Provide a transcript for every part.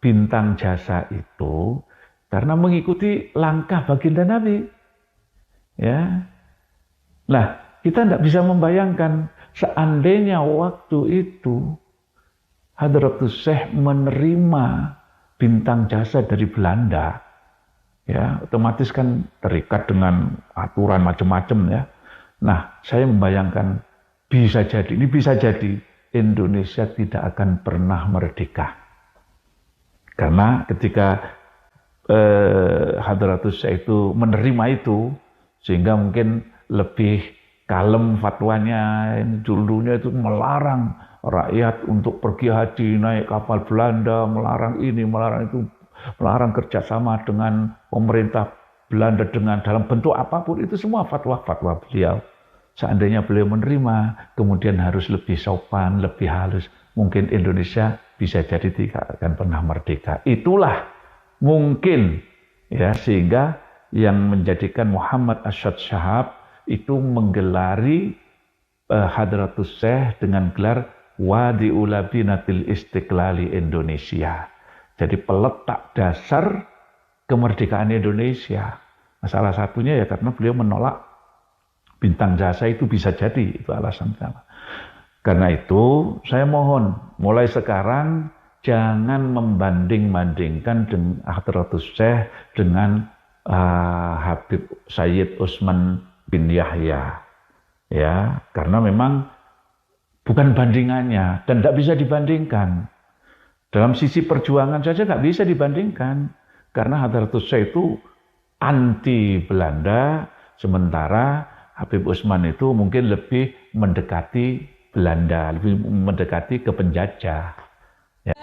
bintang jasa itu karena mengikuti langkah baginda Nabi. Ya, nah kita tidak bisa membayangkan seandainya waktu itu Hadratus Syekh menerima bintang jasa dari Belanda, ya otomatis kan terikat dengan aturan macam-macam ya. Nah, saya membayangkan bisa jadi Indonesia tidak akan pernah merdeka. Karena ketika Hadratus Syekh itu menerima itu, sehingga mungkin lebih kalem fatwanya. Dulunya itu melarang rakyat untuk pergi haji naik kapal Belanda, melarang ini, melarang itu, melarang kerjasama dengan pemerintah Belanda dengan dalam bentuk apapun. Itu semua fatwa-fatwa beliau. Seandainya beliau menerima, kemudian harus lebih sopan, lebih halus, mungkin Indonesia bisa jadi tidak akan pernah merdeka. Itulah mungkin ya, sehingga yang menjadikan Muhammad Arsyad Syihab itu menggelari Hadratus Syekh dengan gelar Wadi'u Labinatil Istiqlali Indonesia. Jadi peletak dasar kemerdekaan Indonesia. Nah, salah satunya ya karena beliau menolak bintang jasa itu bisa jadi, itu alasan pertama. Karena itu saya mohon mulai sekarang jangan membanding-bandingkan dengan Hadratus Syekh dengan Habib Sayyid Utsman bin Yahya, ya, karena memang bukan bandingannya dan tidak bisa dibandingkan. Dalam sisi perjuangan saja nggak bisa dibandingkan, karena Hadratus Syekh itu anti Belanda, sementara Habib Utsman itu mungkin lebih mendekati Belanda, lebih mendekati ke penjajah. Ya.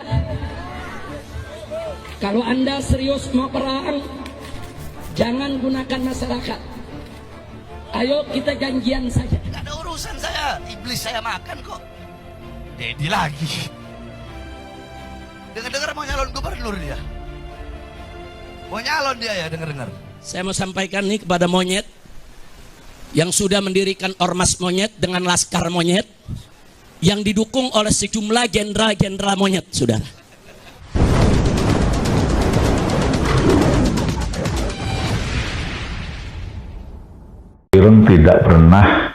Kalau Anda serius mau perang, jangan gunakan masyarakat. Ayo kita janjian saja. Gak ada urusan saya, iblis saya makan kok. Dedi lagi. Dengar-dengar mau nyalon gubernur dia. Mau nyalon dia ya, dengar-dengar. Saya mau sampaikan nih kepada monyet yang sudah mendirikan ormas monyet dengan laskar monyet yang didukung oleh sejumlah jenderal-jenderal monyet, saudara. Tidak pernah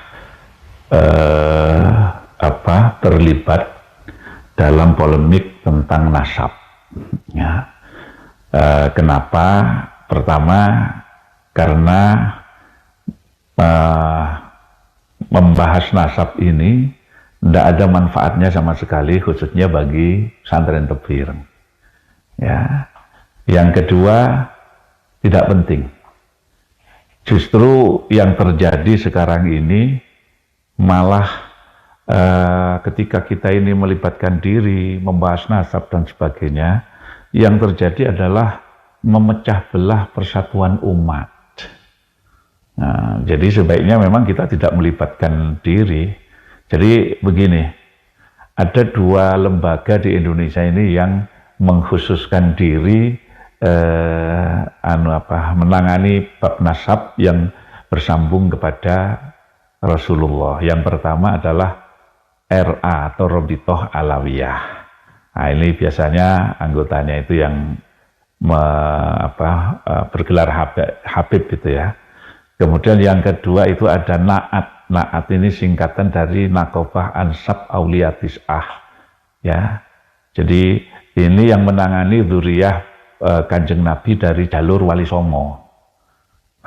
terlibat dalam polemik tentang nasab. Ya. Kenapa? Pertama, karena membahas nasab ini tidak ada manfaatnya sama sekali, khususnya bagi pesantren Tebir. Ya. Yang kedua, tidak penting. Justru yang terjadi sekarang ini malah ketika kita ini melibatkan diri, membahas nasab dan sebagainya, yang terjadi adalah memecah belah persatuan umat. Nah, jadi sebaiknya memang kita tidak melibatkan diri. Jadi begini, ada dua lembaga di Indonesia ini yang mengkhususkan diri menangani bab nasab yang bersambung kepada Rasulullah. Yang pertama adalah RA atau Rabithah Alawiyah. Nah, ini biasanya anggotanya itu yang bergelar Habib gitu ya. Kemudian yang kedua itu ada Naat. Naat ini singkatan dari Naqobah Ansab Aulia Tis'ah. Ya. Jadi ini yang menangani dzurriyyah Kanjeng Nabi dari jalur Wali Songo.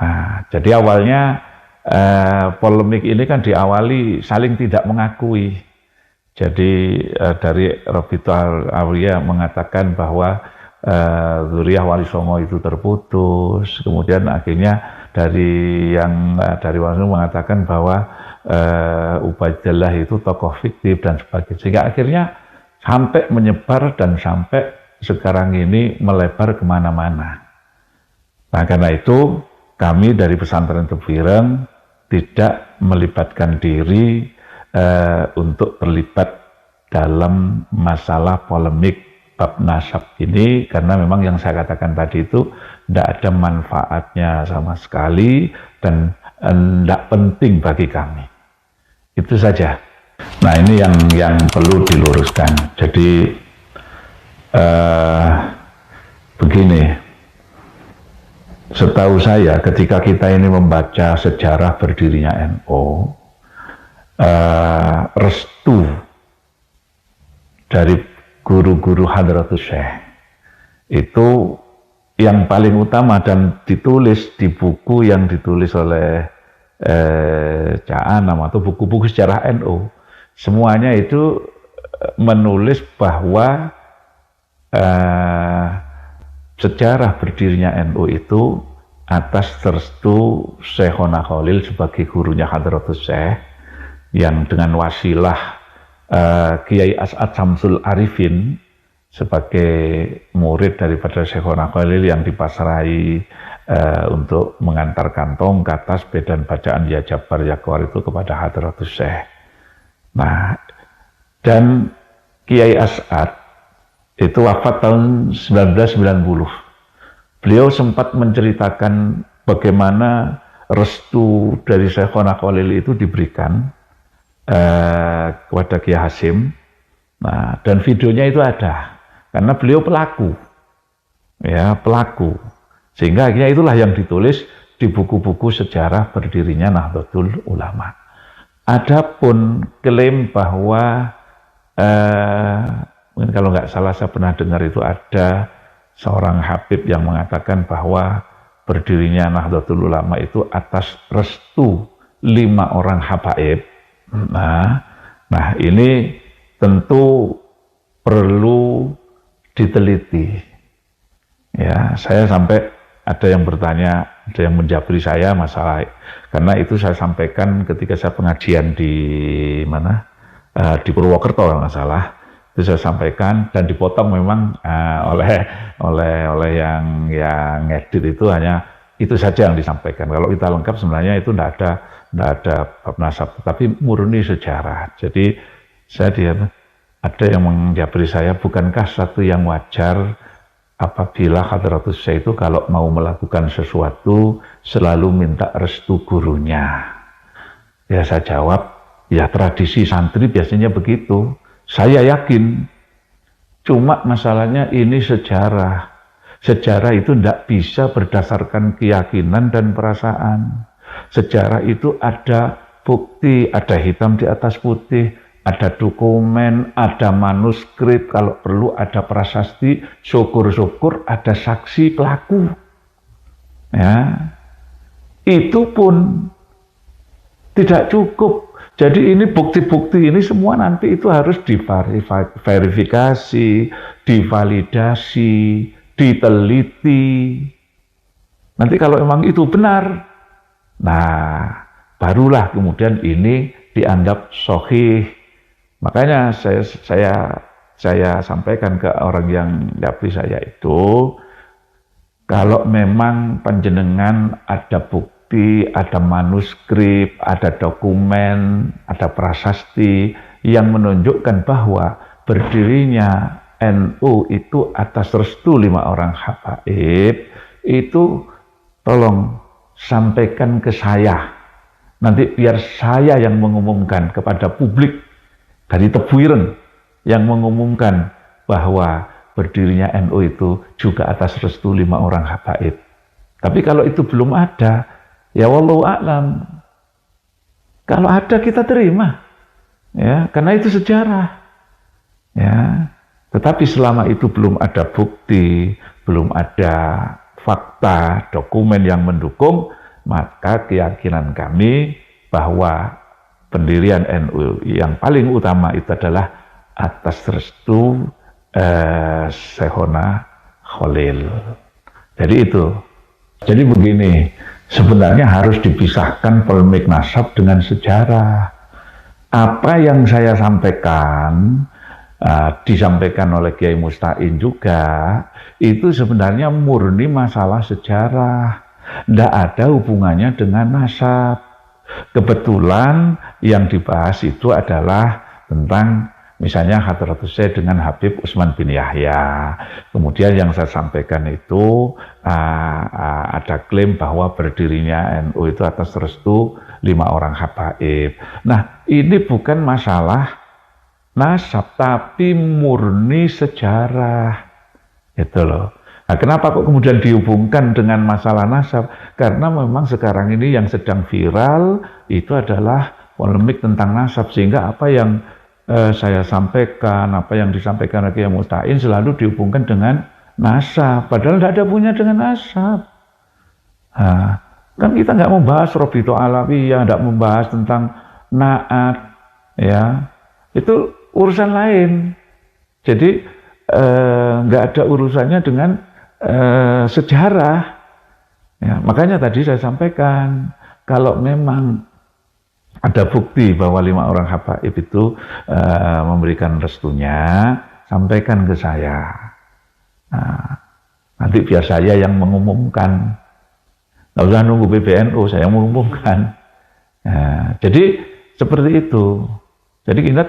Nah, jadi awalnya polemik ini kan diawali saling tidak mengakui. Jadi dari Rabithah Alawiyah mengatakan bahwa dzurriyyah Wali Songo itu terputus. Kemudian akhirnya dari Wali Songo mengatakan bahwa Ubaidillah itu tokoh fiktif dan sebagainya. Sehingga akhirnya sampai menyebar dan sampai sekarang ini melebar kemana-mana. Nah, karena itu kami dari pesantren Tebireng tidak melibatkan diri untuk terlibat dalam masalah polemik bab nasab ini, karena memang yang saya katakan tadi itu tidak ada manfaatnya sama sekali dan tidak penting bagi kami. Itu saja. Nah, ini yang perlu diluruskan. Jadi begini, setahu saya ketika kita ini membaca sejarah berdirinya NU, restu dari guru-guru Hadratus Syekh itu yang paling utama dan ditulis di buku yang ditulis oleh Cak Anam atau buku-buku sejarah NU, semuanya itu menulis bahwa sejarah berdirinya NU itu atas restu Syekhona Khalil sebagai gurunya Hadratus Syekh, yang dengan wasilah Kiai As'ad Samsul Arifin sebagai murid daripada Syekhona Khalil yang dipasrahi untuk mengantarkan tongkat, tasbih dan bacaan Ya Jabbar Ya Qahar itu kepada Hadratus Syekh. Nah, dan Kiai As'ad itu wafat tahun 1990. Beliau sempat menceritakan bagaimana restu dari Syekhona Khalil itu diberikan kepada Kiai Hasim. Nah, dan videonya itu ada, karena beliau pelaku, ya pelaku. Sehingga akhirnya itulah yang ditulis di buku-buku sejarah berdirinya Nahdlatul Ulama. Adapun klaim bahwa mungkin kalau nggak salah saya pernah dengar itu ada seorang habib yang mengatakan bahwa berdirinya Nahdlatul Ulama itu atas restu 5 orang habaib. Nah ini tentu perlu diteliti. Ya, saya sampai ada yang bertanya, ada yang menjabri saya masalah, karena itu saya sampaikan ketika saya pengajian di mana, di Purwokerto kalau nggak salah. Itu saya sampaikan dan dipotong memang oleh yang ngedit, itu hanya itu saja yang disampaikan. Kalau kita lengkap sebenarnya itu tidak ada bab nasab, tapi murni sejarah. Jadi ada yang menjabri saya, bukankah satu yang wajar apabila Hadratus Syekh itu kalau mau melakukan sesuatu selalu minta restu gurunya? Ya saya jawab, ya tradisi santri biasanya begitu. Saya yakin, cuma masalahnya ini sejarah. Sejarah itu tidak bisa berdasarkan keyakinan dan perasaan. Sejarah itu ada bukti, ada hitam di atas putih, ada dokumen, ada manuskrip, kalau perlu ada prasasti, syukur-syukur ada saksi pelaku. Ya, itu pun tidak cukup. Jadi ini bukti-bukti ini semua nanti itu harus diverifikasi, divalidasi, diteliti. Nanti kalau memang itu benar, nah barulah kemudian ini dianggap sahih. Makanya saya sampaikan ke orang yang japri saya itu, kalau memang panjenengan ada bukti, ada manuskrip, ada dokumen, ada prasasti yang menunjukkan bahwa berdirinya NU itu atas restu 5 orang habaib, itu tolong sampaikan ke saya. Nanti biar saya yang mengumumkan kepada publik dari Tebuireng, yang mengumumkan bahwa berdirinya NU itu juga atas restu 5 orang habaib. Tapi kalau itu belum ada, ya wallahu a'lam. Kalau ada kita terima, ya, karena itu sejarah. Ya, tetapi selama itu belum ada bukti, belum ada fakta, dokumen yang mendukung, maka keyakinan kami bahwa pendirian NU yang paling utama itu adalah atas restu Syekhona Khalil. Jadi itu. Jadi begini, sebenarnya harus dipisahkan polemik nasab dengan sejarah. Apa yang saya sampaikan, disampaikan oleh Kiai Musta'in juga, itu sebenarnya murni masalah sejarah. Tidak ada hubungannya dengan nasab. Kebetulan yang dibahas itu adalah tentang misalnya Hadratus Syekh dengan Habib Utsman bin Yahya. Kemudian yang saya sampaikan itu ada klaim bahwa berdirinya NU itu atas restu 5 orang habaib. Nah, ini bukan masalah nasab, tapi murni sejarah. Itu loh. Nah, kenapa kok kemudian dihubungkan dengan masalah nasab? Karena memang sekarang ini yang sedang viral itu adalah polemik tentang nasab, sehingga apa yang saya sampaikan, apa yang disampaikan oleh Kiai Musta'in selalu dihubungkan dengan nasab, padahal tidak ada punya dengan nasab. Nah, kan kita nggak membahas Robito Alawiyah, nggak membahas tentang naat, ya itu urusan lain. Jadi nggak ada urusannya dengan sejarah. Ya, makanya tadi saya sampaikan, kalau memang ada bukti bahwa 5 orang habaib itu memberikan restunya, sampaikan ke saya. Nah, nanti biar saya yang mengumumkan. Nggak usah nunggu PBNU, saya yang mengumumkan. Nah, jadi seperti itu. Jadi kita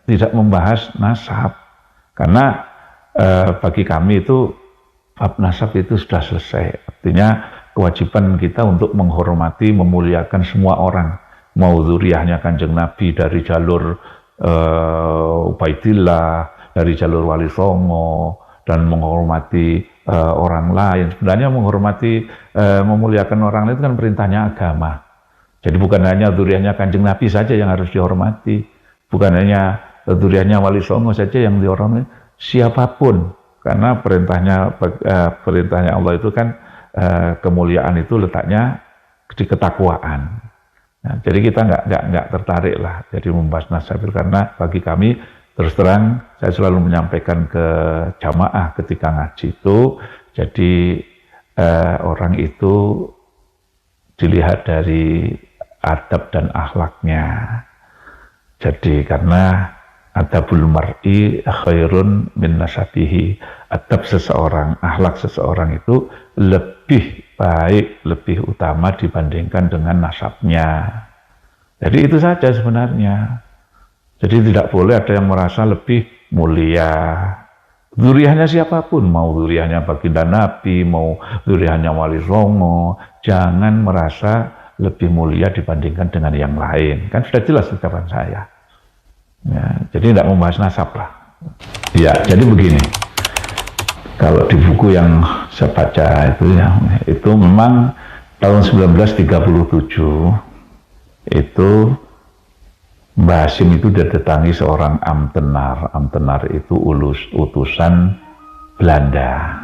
tidak membahas nasab, karena bagi kami itu bab nasab itu sudah selesai. Artinya kewajiban kita untuk menghormati, memuliakan semua orang, mau zuriyahnya Kanjeng Nabi dari jalur Ubaidillah, dari jalur Wali Songo, dan menghormati orang lain. Sebenarnya menghormati, memuliakan orang lain itu kan perintahnya agama. Jadi bukan hanya zuriyahnya Kanjeng Nabi saja yang harus dihormati, bukan hanya zuriyahnya Wali Songo saja yang dihormati, siapapun. Karena perintahnya Allah itu kan kemuliaan itu letaknya di ketakwaan. Nah, jadi kita nggak tertarik lah jadi membahas nasab, karena bagi kami terus terang saya selalu menyampaikan ke jamaah ketika ngaji itu, jadi orang itu dilihat dari adab dan akhlaknya. Jadi karena adabul mar'i khairun min nasabihi, adab seseorang, akhlak seseorang itu lebih baik, lebih utama dibandingkan dengan nasabnya. Jadi itu saja sebenarnya. Jadi tidak boleh ada yang merasa lebih mulia. Zuriyahnya siapapun, mau zuriyahnya baginda Nabi, mau zuriyahnya Wali Songo, jangan merasa lebih mulia dibandingkan dengan yang lain. Kan sudah jelas ucapan saya. Ya, jadi tidak membahas nasab lah. Ya, jadi begini. Kalau di buku yang saya baca itu memang tahun 1937 itu Mbah Hasyim itu didatangi seorang Amtenar. Amtenar itu utusan Belanda.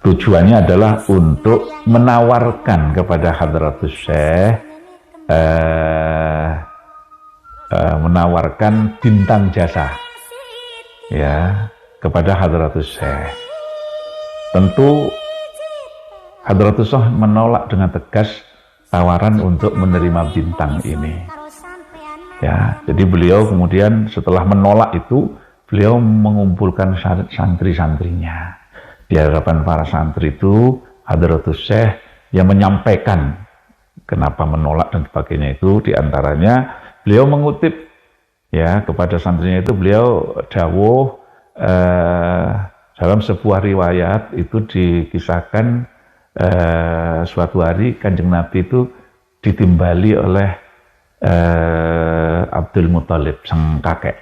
Tujuannya adalah untuk menawarkan kepada Hadratus Syekh, menawarkan bintang jasa, ya, kepada Hadratus Syekh. Tentu Hadratus Syekh menolak dengan tegas tawaran untuk menerima bintang ini. Ya, jadi beliau kemudian setelah menolak itu, beliau mengumpulkan santri-santrinya. Di hadapan para santri itu, Hadratus Syekh yang menyampaikan kenapa menolak dan sebagainya itu, diantaranya beliau mengutip ya kepada santrinya itu, beliau dawuh dalam sebuah riwayat itu dikisahkan suatu hari Kanjeng Nabi itu ditimbali oleh Abdul Muthalib, sang kakek.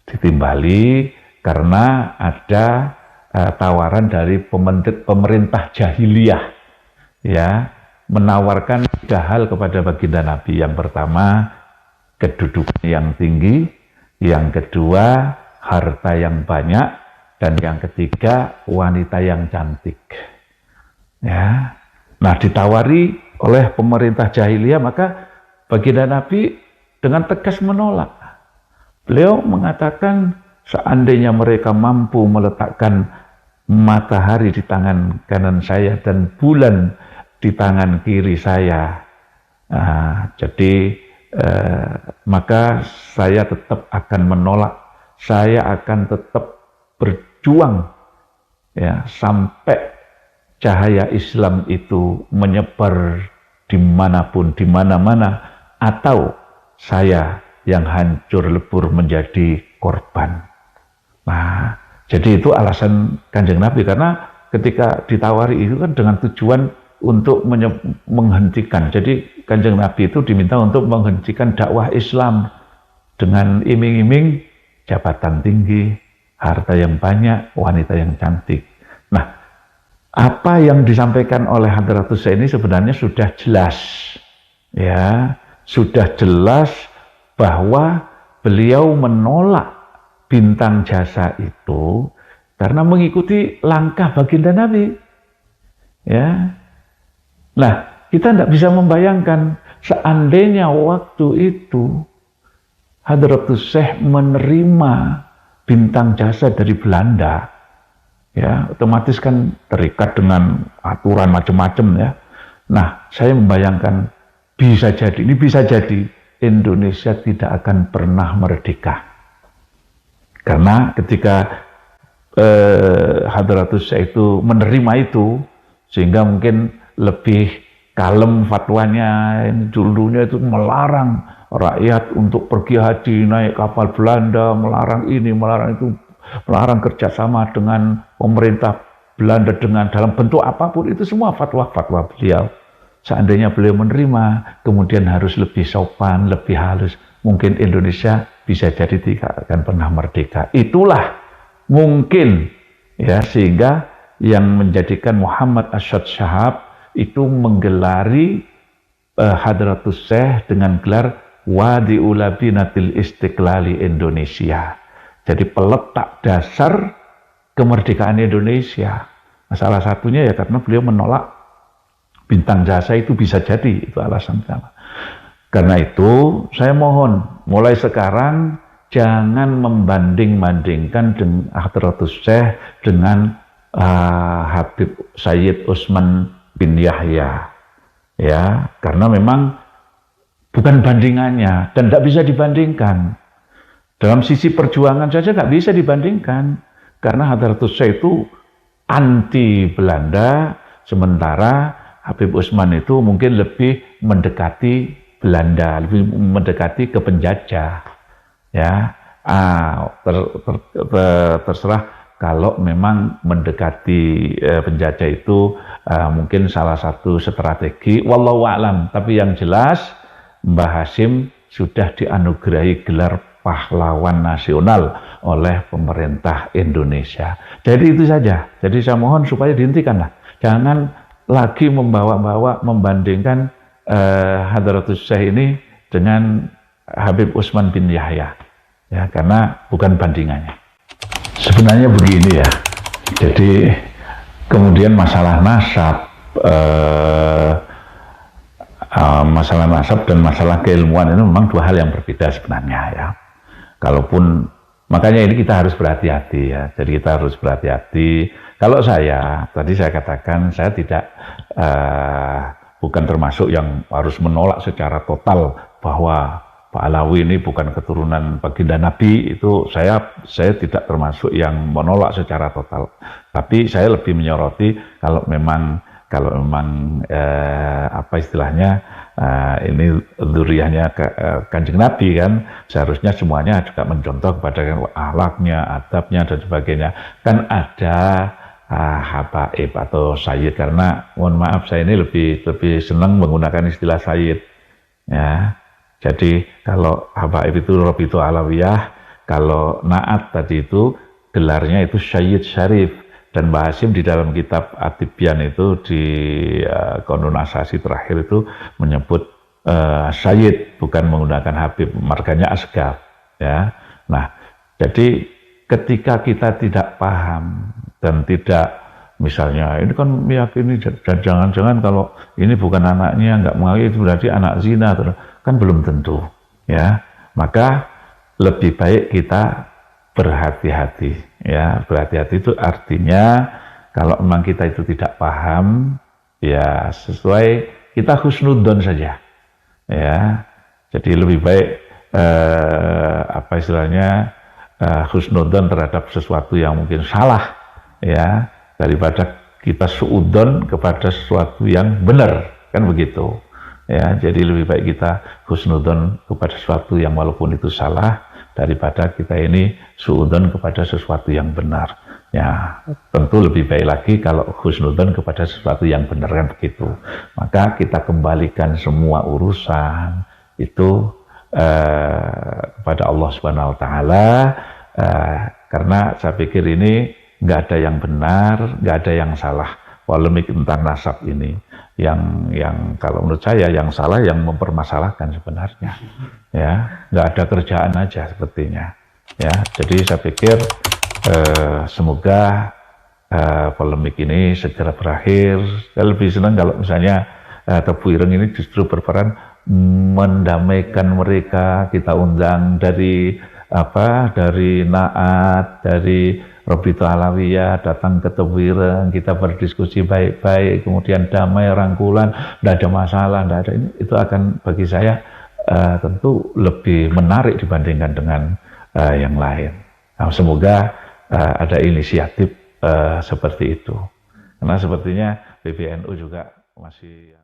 Ditimbali karena ada tawaran dari pemerintah jahiliyah, ya, menawarkan 3 hal kepada baginda Nabi. Yang pertama, kedudukan yang tinggi, yang kedua, harta yang banyak, dan yang ketiga, wanita yang cantik. Ya, nah ditawari oleh pemerintah jahiliyah, maka baginda Nabi dengan tegas menolak. Beliau mengatakan, seandainya mereka mampu meletakkan matahari di tangan kanan saya dan bulan di tangan kiri saya, maka saya tetap akan menolak. Saya akan tetap berjuang ya sampai cahaya Islam itu menyebar dimanapun, di mana-mana, atau saya yang hancur lebur menjadi korban. Nah, jadi itu alasan Kanjeng Nabi, karena ketika ditawari itu kan dengan tujuan untuk menghentikan. Jadi Kanjeng Nabi itu diminta untuk menghentikan dakwah Islam dengan iming-iming jabatan tinggi, harta yang banyak, wanita yang cantik. Nah, apa yang disampaikan oleh Hadratus Syekh ini sebenarnya sudah jelas, ya, sudah jelas bahwa beliau menolak bintang jasa itu karena mengikuti langkah baginda Nabi, ya. Nah, kita tidak bisa membayangkan seandainya waktu itu Hadratus Syekh menerima bintang jasa dari Belanda, ya, otomatis kan terikat dengan aturan macam-macam, ya. Nah, saya membayangkan bisa jadi Indonesia tidak akan pernah merdeka. Karena ketika Hadratus Syekh itu menerima itu, sehingga mungkin lebih kalem fatwanya. Dulunya itu melarang rakyat untuk pergi haji, naik kapal Belanda, melarang ini, melarang itu, melarang kerjasama dengan pemerintah Belanda dengan dalam bentuk apapun. Itu semua fatwa-fatwa beliau. Seandainya beliau menerima, kemudian harus lebih sopan, lebih halus, mungkin Indonesia bisa jadi tidak akan pernah merdeka. Itulah mungkin, ya, sehingga yang menjadikan Muhammad Arsyad Syihab itu menggelari Hadratus Syekh dengan gelar Wadi'ul Labinatil Istiqlali Indonesia. Jadi peletak dasar kemerdekaan Indonesia. Nah, salah satunya ya karena beliau menolak bintang jasa itu, bisa jadi itu alasan utama. Karena itu saya mohon mulai sekarang jangan membanding-bandingkan dengan Hadratus Syekh dengan Habib Sayyid Utsman bin Yahya, ya, karena memang bukan bandingannya dan tidak bisa dibandingkan. Dalam sisi perjuangan saja nggak bisa dibandingkan, karena Hadratus Syekh itu anti Belanda, sementara Habib Utsman itu mungkin lebih mendekati Belanda, lebih mendekati ke penjajah, ya. Terserah. Kalau memang mendekati penjajah itu mungkin salah satu strategi, wallahu a'lam. Tapi yang jelas Mbah Hashim sudah dianugerahi gelar pahlawan nasional oleh pemerintah Indonesia. Jadi itu saja. Jadi saya mohon supaya dihentikanlah. Jangan lagi membawa-bawa, membandingkan Hadratus Syekh ini dengan Habib Utsman bin Yahya, ya, karena bukan bandingannya. Sebenarnya begini, ya, jadi kemudian masalah nasab dan masalah keilmuan itu memang dua hal yang berbeda sebenarnya, ya. Kalaupun, makanya ini kita harus berhati-hati, ya. Jadi kita harus berhati-hati. Kalau tadi saya katakan saya tidak bukan termasuk yang harus menolak secara total bahwa Pak Alawi ini bukan keturunan baginda Nabi. Itu saya tidak termasuk yang menolak secara total. Tapi saya lebih menyoroti kalau memang apa istilahnya, ini dzurriyyahnya Kanjeng Nabi, kan seharusnya semuanya juga mencontoh kepada akhlaknya, adabnya dan sebagainya. Kan ada habaib atau sayyid, karena mohon maaf saya ini lebih senang menggunakan istilah sayyid, ya. Jadi kalau habaib itu Rabitu Alawiyah, kalau naat tadi itu gelarnya itu Sayyid Syarif. Dan Mbah Hashim di dalam kitab At-Tibyan itu di kondonasasi terakhir itu menyebut Sayyid, bukan menggunakan Habib, marganya Asgaf, ya. Nah, jadi ketika kita tidak paham dan tidak, misalnya ini kan meyakini dan jangan-jangan kalau ini bukan anaknya, nggak mengakui itu berarti anak zina, kan belum tentu, ya. Maka lebih baik kita berhati-hati, ya. Berhati-hati itu artinya kalau memang kita itu tidak paham, ya sesuai kita husnudzon saja, ya. Jadi lebih baik apa istilahnya husnudzon terhadap sesuatu yang mungkin salah, ya, daripada kita suudzon kepada sesuatu yang benar, kan begitu. Ya, jadi lebih baik kita husnudzon kepada sesuatu yang walaupun itu salah daripada kita ini suudzon kepada sesuatu yang benar. Ya, tentu lebih baik lagi kalau husnudzon kepada sesuatu yang benar, kan begitu. Maka kita kembalikan semua urusan itu kepada Allah Subhanahu wa taala, karena saya pikir ini nggak ada yang benar, nggak ada yang salah. polemik tentang nasab ini. Yang kalau menurut saya yang salah yang mempermasalahkan sebenarnya, ya nggak ada kerjaan aja sepertinya, ya. Jadi saya pikir semoga polemik ini segera berakhir. Saya lebih senang kalau misalnya Tebu Ireng ini justru berperan mendamaikan mereka. Kita undang dari Naat, dari Robito Alawiyah datang ke Tebu Ireng, kita berdiskusi baik-baik, kemudian damai, rangkulan, tidak ada masalah, tidak ada ini. Itu akan bagi saya tentu lebih menarik dibandingkan dengan yang lain. Nah, semoga ada inisiatif seperti itu, karena sepertinya PBNU juga masih